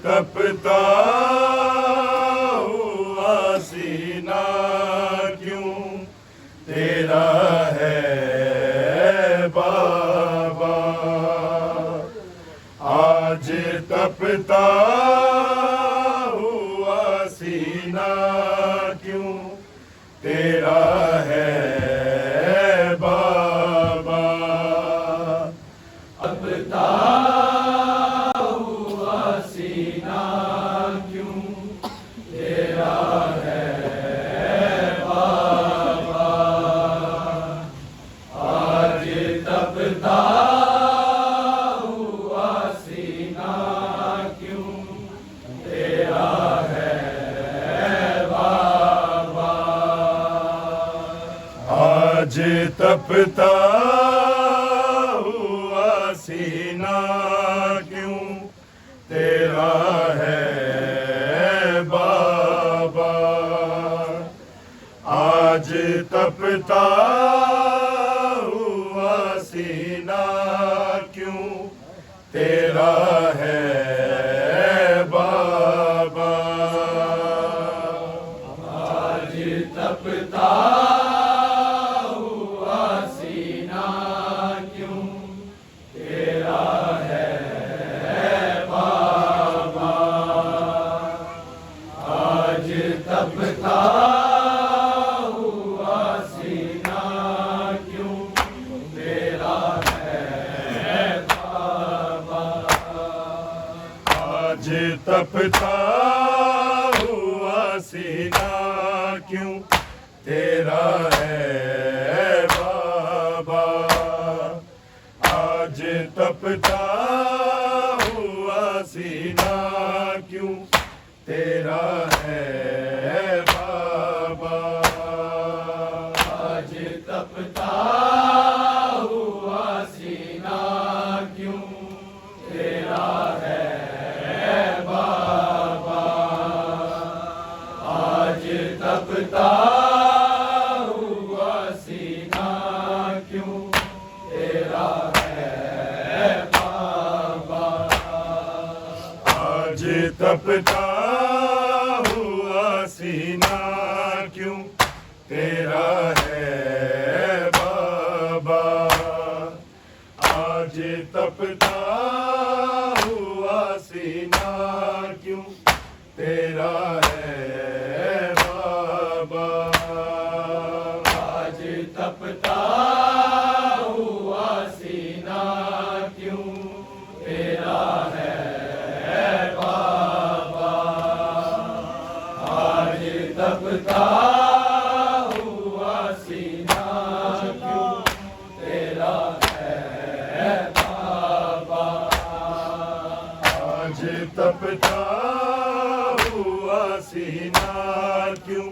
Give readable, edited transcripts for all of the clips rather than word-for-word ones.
तपता हुआ सीना क्यों तेरा है बाबा, आज तपता हुआ सीना क्यों तेरा है बाबा। तपता आज तपता हुआ सीना क्यों तेरा है बाबा, आज तपता हुआ सीना क्यों तेरा है बाबा। आज तपता हुआ सीना क्यों तेरा है बाबा। आज तपता हुआ सीना क्यों तेरा है बाबा। आज तपता हुआ सीना क्यों तेरा है बाबा। आज तपता हुआ सीना क्यों तेरा है बाबा। आज तपता हुआ सीना क्यों तेरा है बाबा। आज तपता हुआ सीना क्यों तेरा है बाबा। आज तपता हुआ सीना क्यों तेरा है बाबा। आज तपता हुआ सीना क्यों तेरा है बाबा। आज तपता हुआ सीना क्यों तेरा है बाबा। आज तपता हुआ सीना क्यों तेरा है बाबा। आज तपता हुआ सीना क्यों तेरा है बाबा। आज तपता हुआ सीना क्यों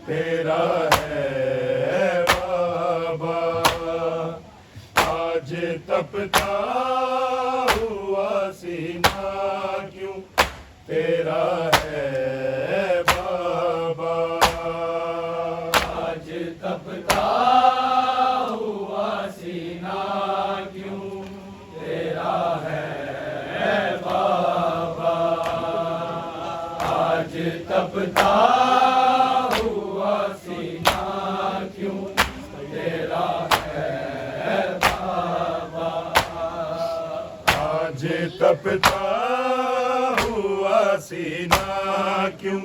तेरा है बाबा। आज तपता हुआ सीना क्यों तेरा है बाबा। आज तपता हुआ सीना क्यों तेरा है बाबा। आज तपता हुआ सीना क्यों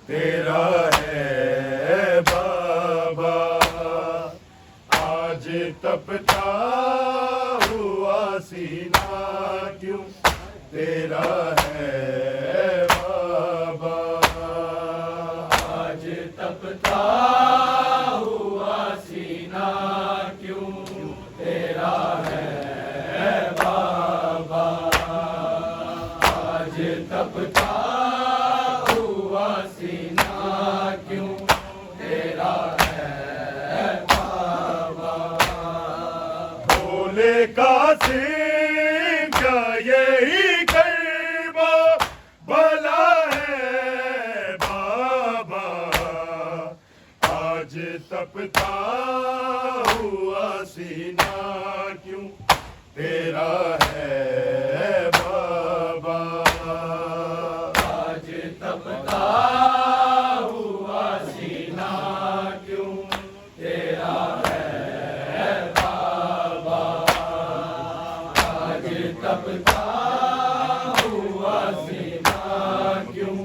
तेरा है बाबा। आज तपता हुआ सीना क्यों तेरा है बाबा। आज तपता हुआ सीना क्यों तेरा है बाबा। आज तपता हुआ सीना क्यों तेरा है बाबा। भोले का सिंह क्या यही कर्मा भला है बाबा। आज तपता हुआ सीना क्यों तेरा है बाबा। आज तपता हुआ सीना क्यों तेरा है बाबा। आज तपता हुआ सीना क्यों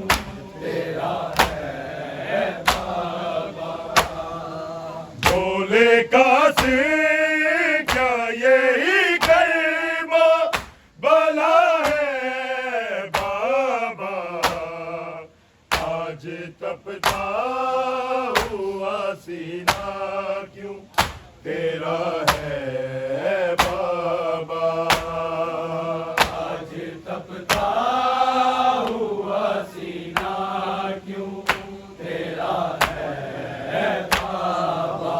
तेरा है बाबा। भोले का सिंह क्या यही कर्मा भला है बाबा। आज तपता हुआ सीना क्यों तेरा है बाबा। आज तपता हुआ सीना क्यों तेरा है बाबा।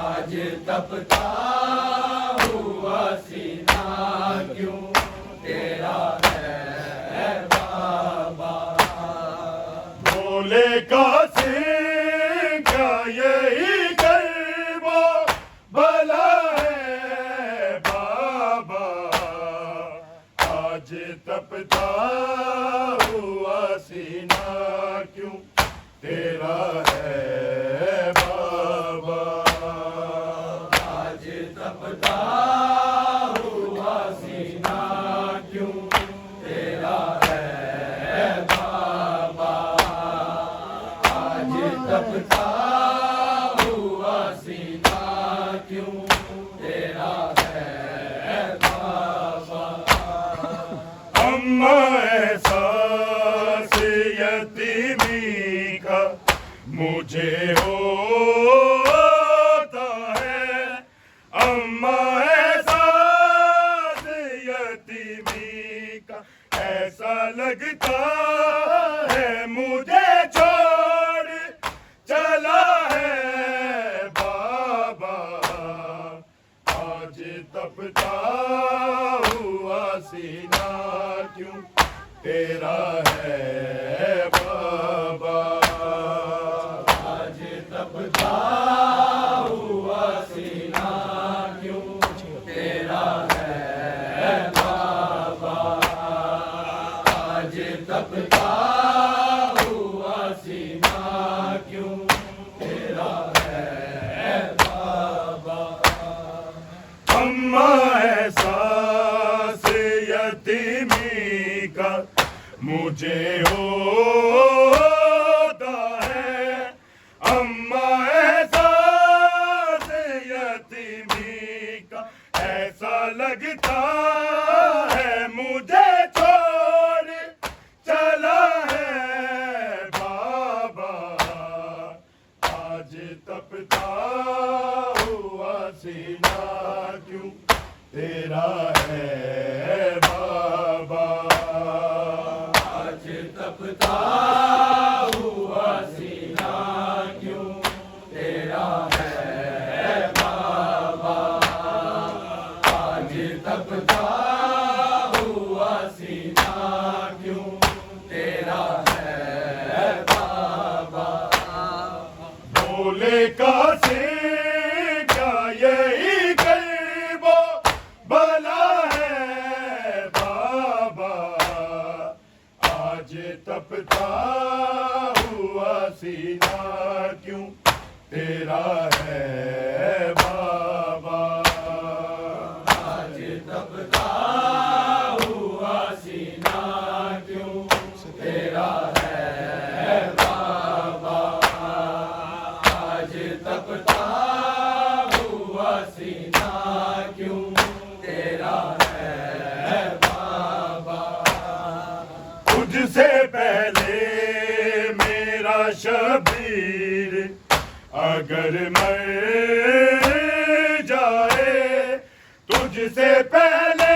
आज तपता हुआ सीना क्यों तेरा है बाबा। भोले का सिंह क्या यही कर्मा भला है बाबा। आज तपता हुआ सीना क्यों तेरा तेरा है बाबा। आज तपता हुआ सीना क्यों तेरा है बाबा। आज तपता हुआ सीना क्यों तेरा है बाबा। अम्मा एहसास यतीमी का मुझे होता है। अम्मा एहसास यतीमी का ऐसा लगता है मुझे छोड़ चला है बाबा। आज तपता हुआ सीना क्यों तेरा है बाबा। आज तपता हुआ सीना क्यों तेरा है बाबा। आज तपता हुआ सीना क्यों तेरा है बाबा। अम्मा एहसास यतीमी का मुझे होता है। अम्मा एहसास यतीमी का ऐसा लगता है मुझे छोड़ चला है बाबा। आज तपता हुआ सीना क्यों तेरा है बाबा। आज तपता हुआ सीना क्यों तेरा है बाबा। आज तपता हुआ सीना क्यों तेरा है बाबा। भोले का से क्या यही गरीबो भला है बाबा। आज तपता हुआ सीना क्यों तेरा है बाबा। आज तपता हुआ सीना क्यों तेरा है बाबा। आज तपता हुआ सीना क्यों तेरा है बाबा। तुझसे पहले मेरा शबीर अगर मर जाए। तुझसे पहले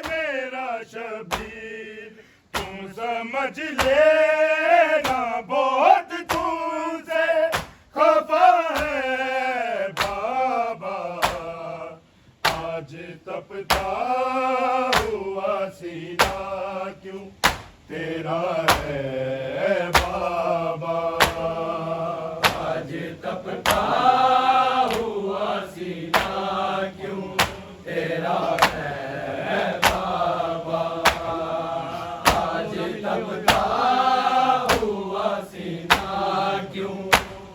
मेरा शबीर तुम समझ लेना बहुत तुझसे खफा है बाबा। आज तपता हुआ सीना क्यों तेरा है बाबा। आज तपता हुआ सीना क्यों तेरा है बाबा। आज तपता हुआ सीना क्यों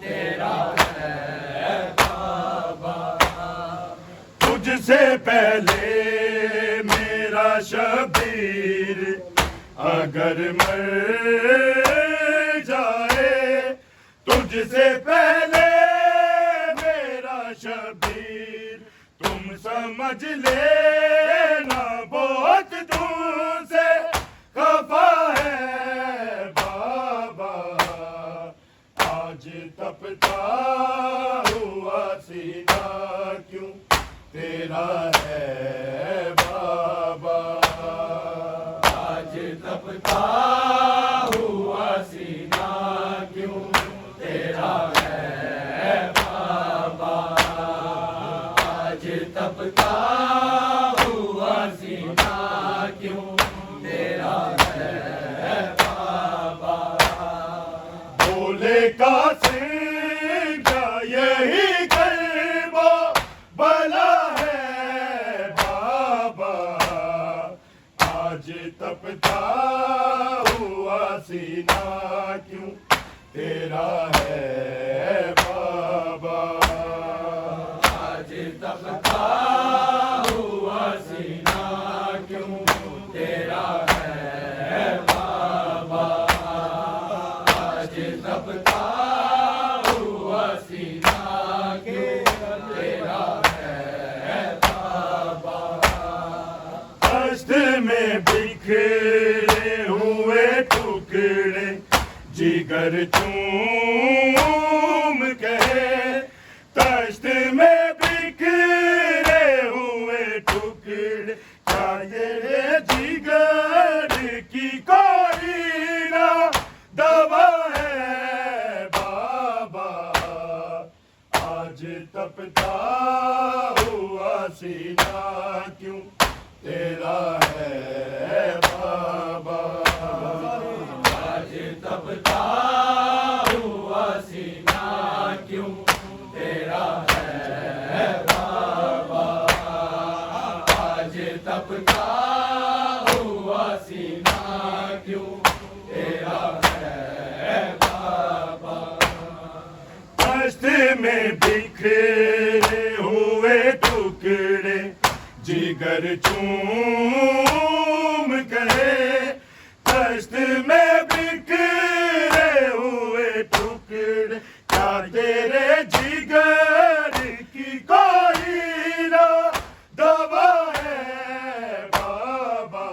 तेरा है बाबा। तुझसे पहले मेरा शबीर अगर मर जाए। तुझसे पहले मेरा शबीर तुम समझ लेना बहुत तुझसे खफा है बाबा। आज तपता हुआ सीना क्यों तेरा है बाबा। आज तपता हुआ सीना क्यों तेरा है बाबा। आज तपता हुआ सीना क्यों तेरा है बाबा। भोले का सिंह का यही गरीबो भला है बाबा। आज तपता हुआ सीना क्यों तेरा है बाबा। आज तपता हुआ सीना क्यों तेरा है बाबा। आज तपता हुआ सीना क्यों तेरा है बाबा। दस्त में बिखरे हुए टुकड़े जिगर चूम कहे। दस्त में बिखरे हुए टुकड़े क्या ये जिगर की कोई ना दवा है बाबा। आज तपता हुआ सीना क्यों तेरा है बाबा। आज तपता हुआ सीना क्यों तेरा है बाबा। आज तपता हुआ सीना क्यों तेरा है बाबा। दस्त में बिखरे हुए टुकड़े जिगर चूम कहे। दस्त में बिखरे हुए टुकड़े क्या तेरे जिगर की कोई ना दवा है बाबा।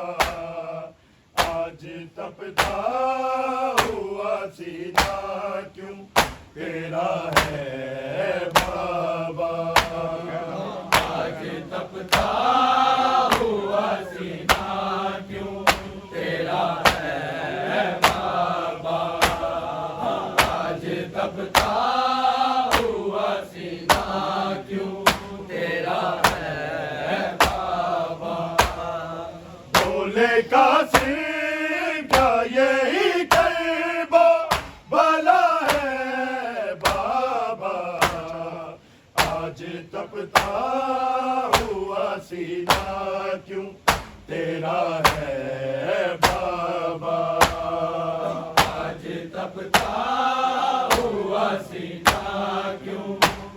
आज तपता हुआ सीना क्यों तेरा है बाबा। आज तपता हुआ सीना क्यों तेरा है बाबा। आज तपता हुआ सीना क्यों तेरा है बाबा। भोले का सिंह क्या यही करबो भला है बाबा। आज तपता हुआ सीना क्यों तेरा है बाबा। आज तपता हुआ सीना क्यों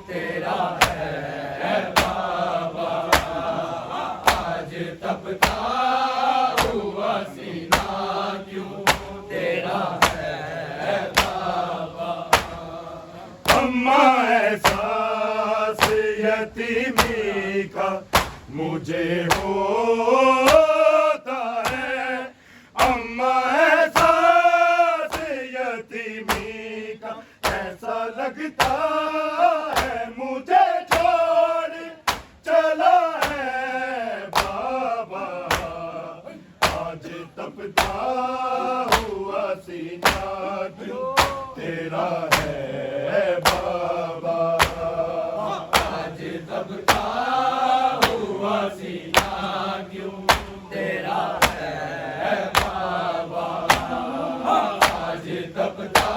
तेरा है बाबा। आज तपता हुआ सीना क्यों तेरा है बाबा। अम्मा एहसास यतीमी का मुझे होता है। अम्मा एहसास यतीमी का ऐसा लगता है मुझे छोड़ चला है बाबा। आज तपता हुआ सीना क्यों तेरा है बाबा। आज तपता हुआ सीना क्यों तेरा है बाबा। आज तपता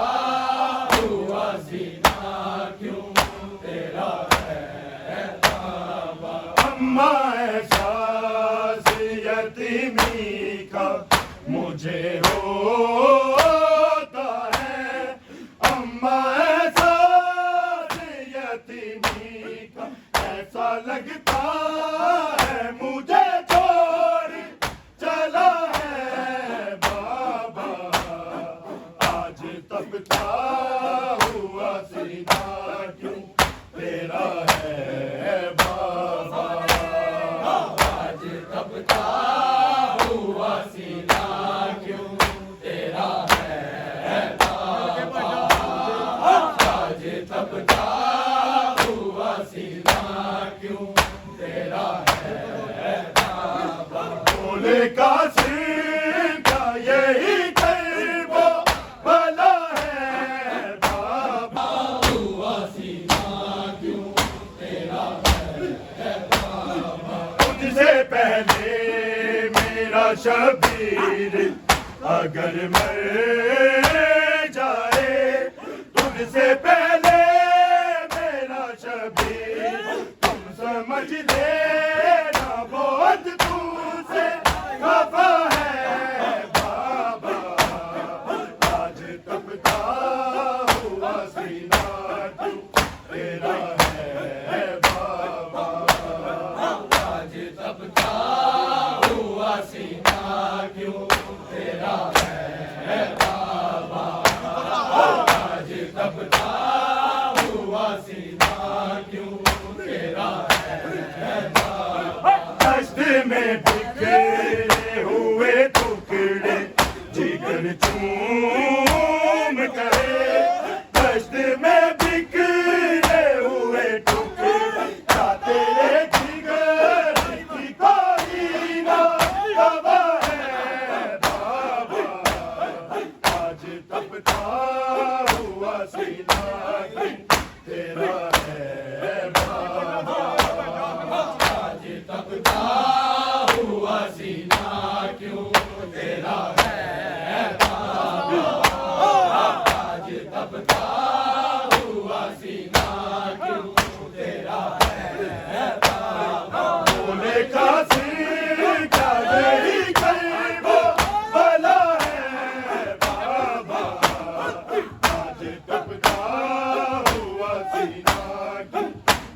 हुआ सीना क्यों तेरा है बाबा। अम्मा एहसास यतीमी का मुझे होता है। अम्मा एहसास यतीमी का ऐसा लगता है मुझे छोड़ चला है बाबा। आज तपता हुआ सीना क्यों तेरा है बाबा। आज तपता हुआ सीना क्यों तेरा है बाबा। आज तपता हुआ सीना क्यों तेरा है बाबा। भोले का सिंह का यही करबो भला है बाबा। हुआ सीना क्यों तेरा है बाबा। तुझसे पहले मेरा शबीर अगर मर जाए। तुझसे पहले मेरा शबीर तुम समझ लेना बहुत तुझसे खफा है बाबा। आज तपता सीना क्यों तेरा है बाबा। आज तपता हुआ सीना क्यों तेरा है बाबा। आज तपता हुआ सीना क्यों तेरा है बाबा। दश्त में बिखरे हुए टुकड़े जिगर चूम करे। दश्त में बिखरे हुए टुकड़े क्या तेरे जिगर की कोई ना दवा है बाबा। आज तपता हुआ सीना क्यों तेरा है बाबा। आज तपता हुआ सीना क्यों तेरा है बाबा। आज तपता हुआ सीना क्यों तेरा है बाबा। बोले का सिर क्या यही गरीबो भला है बाबा। आज तपता हुआ सीना क्यों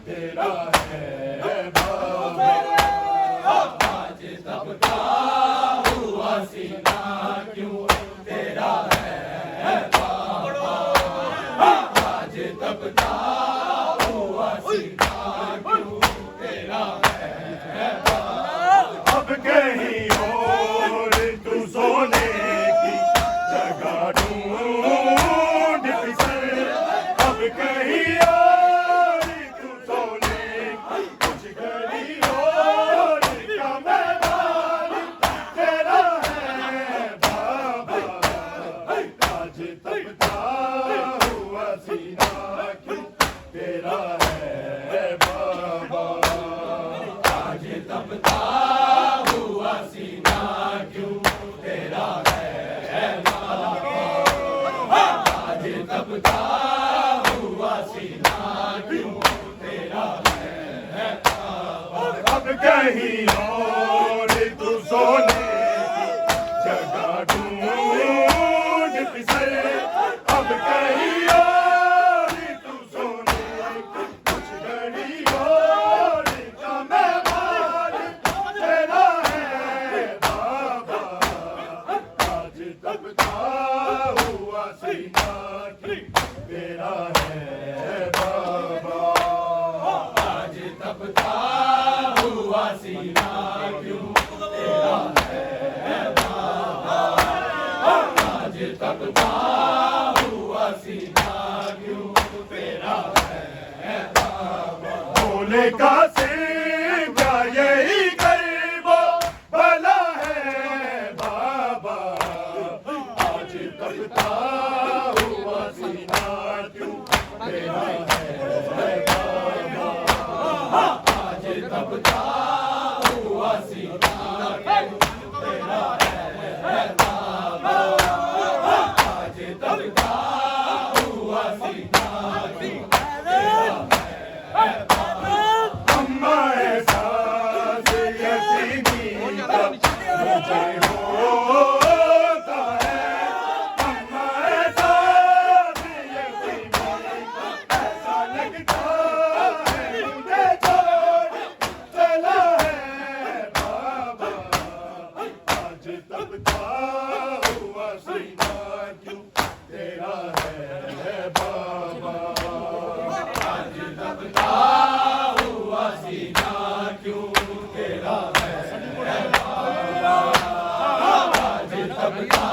तेरा है बाबा। आज तपता हुआ सीना क्यों तेरा है बाबा। आज तपता हुआ सीना क्यों तेरा है बाबा। अब कहीं और तू सोने की जगह ढूंढ फिसल। अब कहीं और तू सोने की कुछ घड़ी और का मैदान तेरा है बाबा। आज तपता हुआ सीना क्यों तेरा है बाबा। आज तपता हुआ सीना क्यों तेरा है बाबा। आज तपता हुआ सीना क्यों तेरा है बाबा। अब कहीं और तू सोने की जगह ढूंढ फिसल। अब कहीं और तू सोने की कुछ घड़ी और का मैदान तेरा है बाबा। आज तपता हुआ सीना क्यों तेरा है बाबा। आज तपता हुआ सीना क्यों तेरा है बाबा। आज तपता हुआ सीना क्यों तेरा है बाबा। भोले का सिर क्या यही गरीबो भला है बाबा। आज तपता हुआ सीना क्यों तेरा है बाबा। आज तपता हुआ सीना क्यों तेरा है बाबा। आज तपता हुआ सीना क्यों तेरा है बाबा। अम्मा एहसास यतीमी का मुझे होता है। अम्मा एहसास यतीमी का ऐसा लगता है मुझे छोड़ चला है बाबा। आज तपता हुआ सीना क्यों तेरा है बाबा। आज तपता हुआ सीना क्यों तेरा है बाबा। आज तपता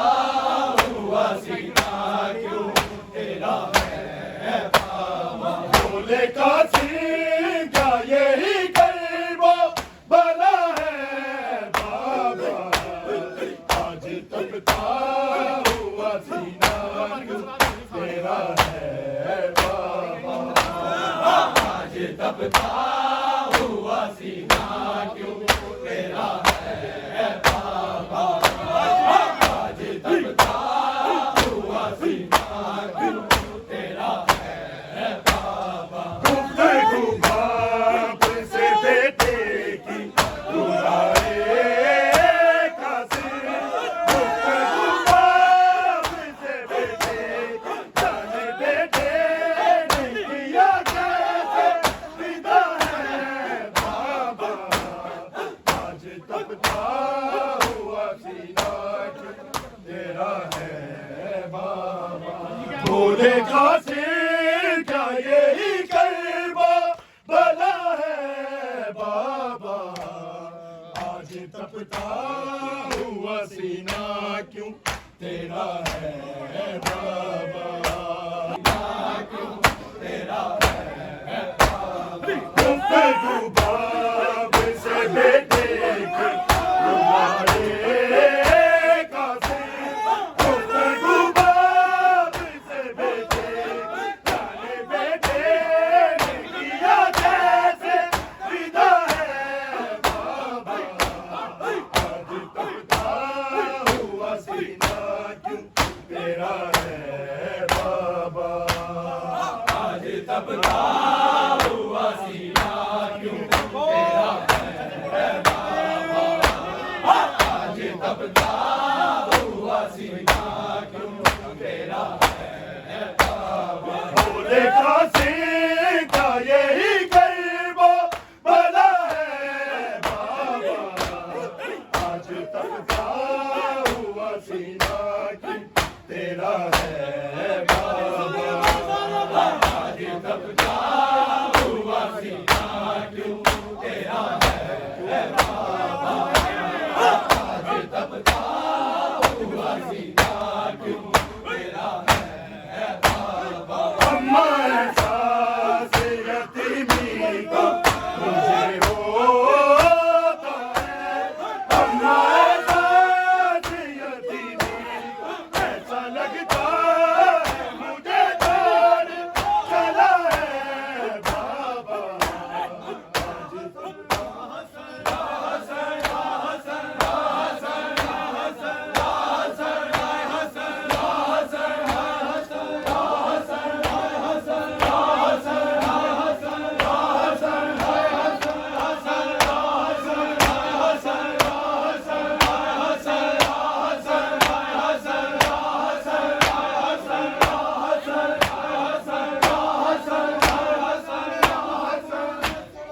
हुआ सीना क्यों तेरा है बाबा। भोले का सिर क्या यही गरीबो भला है बाबा। आज तपता हुआ सीना क्यों तेरा है बाबा। आज तपता हुआ सीना क्यों तेरा है बाबा। आज तपता हुआ सीना क्यों तेरा है बाबा। गुफ्तगू बाप से बेटे की गुजारे का सिर। गुफ्तगू बाप से बेटे जाने बेटे कासिम क्या यही करबा बला है बाबा, आज तपता हुआ सीना क्यों तेरा है बाबा, गुफ्तगू बाप से बेटे की तुम्हारे कासिम, गुफ्तगू बाप से बेटे की जाने बेटे ने किया जैसे विदा है बाबा, आज तपता हुआ सीना क्यों तेरा है बाबा, आज तपता हुआ सीना